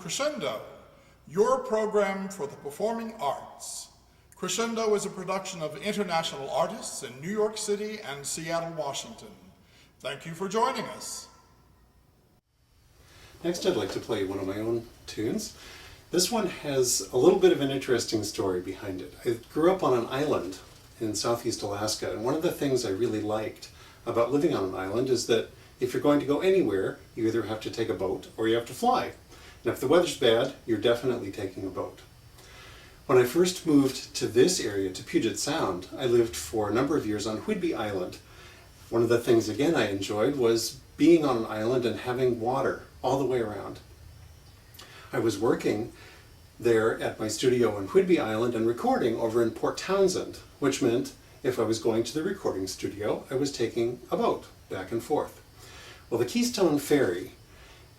Crescendo, your program for the performing arts. Crescendo is a production of international artists in New York City and Seattle, Washington. Thank you for joining us. Next, I'd like to play one of my own tunes. This one has a little bit of an interesting story behind it. I grew up on an island in southeast Alaska, and one of the things I really liked about living on an island is that if you're going to go anywhere, you either have to take a boat or you have to fly. And if the weather's bad, you're definitely taking a boat. When I first moved to this area, to Puget Sound, I lived for a number of years on Whidbey Island. One of the things, again, I enjoyed was being on an island and having water all the way around. I was working there at my studio on Whidbey Island and recording over in Port Townsend, which meant if I was going to the recording studio, I was taking a boat back and forth. Well, the Keystone Ferry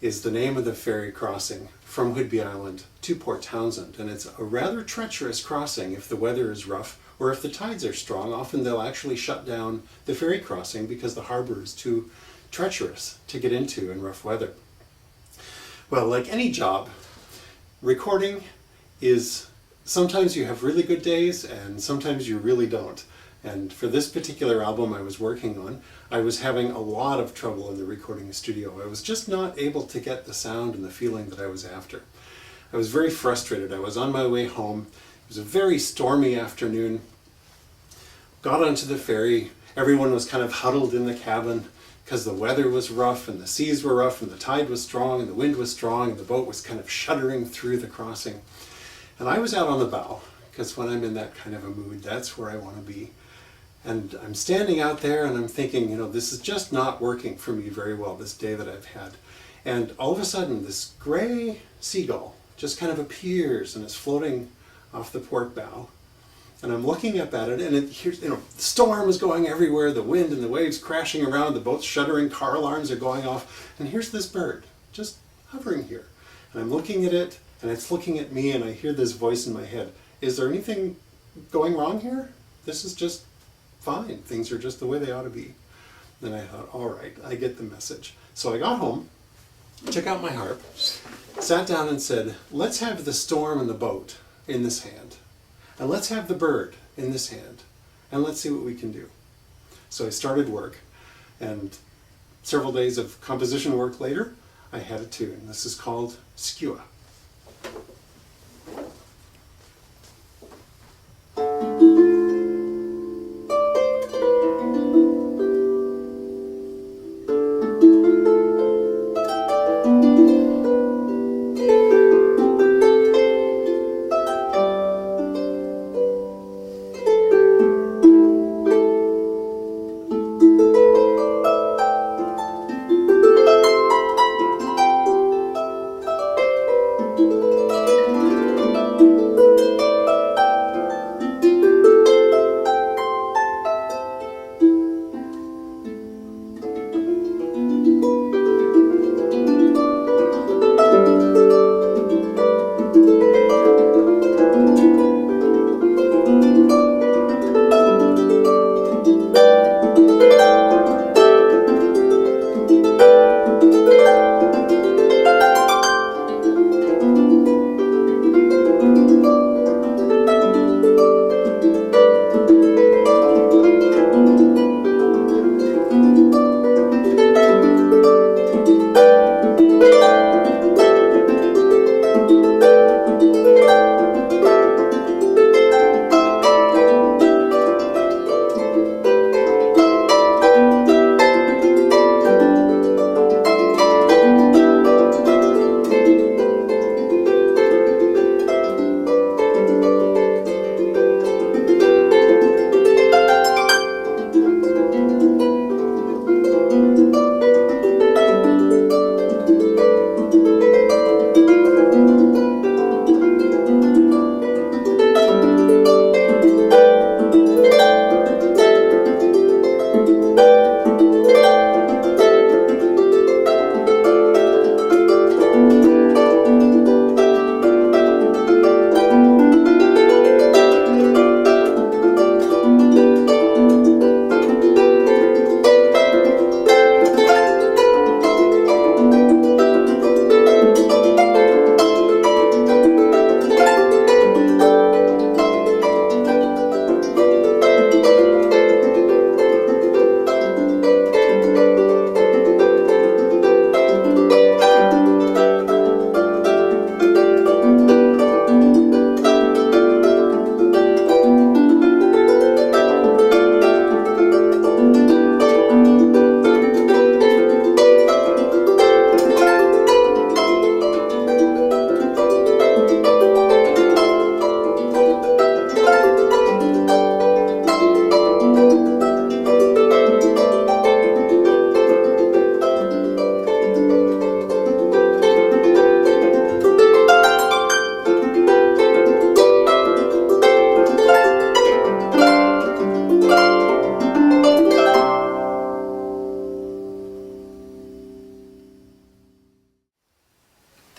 is the name of the ferry crossing from Whidbey Island to Port Townsend, and it's a rather treacherous crossing if the weather is rough or if the tides are strong. Often they'll actually shut down the ferry crossing because the harbor is too treacherous to get into in rough weather. Well, like any job, recording is sometimes you have really good days and sometimes you really don't. And for this particular album I was working on, I was having a lot of trouble in the recording studio. I was just not able to get the sound and the feeling that I was after. I was very frustrated. I was on my way home. It was a very stormy afternoon. Got onto the ferry. Everyone was kind of huddled in the cabin because the weather was rough and the seas were rough and the tide was strong and the wind was strong and the boat was kind of shuddering through the crossing. And I was out on the bow, because when I'm in that kind of a mood, that's where I want to be. And I'm standing out there and I'm thinking, you know, this is just not working for me very well this day that I've had. And all of a sudden this gray seagull just kind of appears and is floating off the port bow. And I'm looking up at it and here's, you know, the storm is going everywhere, the wind and the waves crashing around, the boat's shuddering, car alarms are going off. And here's this bird just hovering here. And I'm looking at it and it's looking at me and I hear this voice in my head. Is there anything going wrong here? This is just fine. Things are just the way they ought to be. Then I thought, all right, I get the message. So I got home, took out my harp, sat down and said, let's have the storm and the boat in this hand. And let's have the bird in this hand. And let's see what we can do. So I started work. And several days of composition work later, I had a tune. This is called Skua.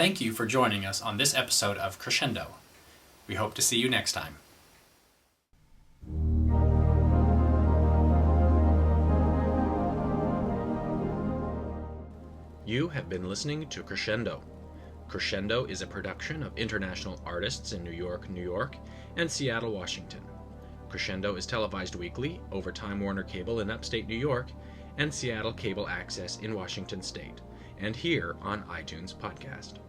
thank you for joining us on this episode of Crescendo. We hope to see you next time. You have been listening to Crescendo. Crescendo is a production of international artists in New York, New York, and Seattle, Washington. Crescendo is televised weekly over Time Warner Cable in upstate New York and Seattle Cable Access in Washington State, and here on iTunes Podcast.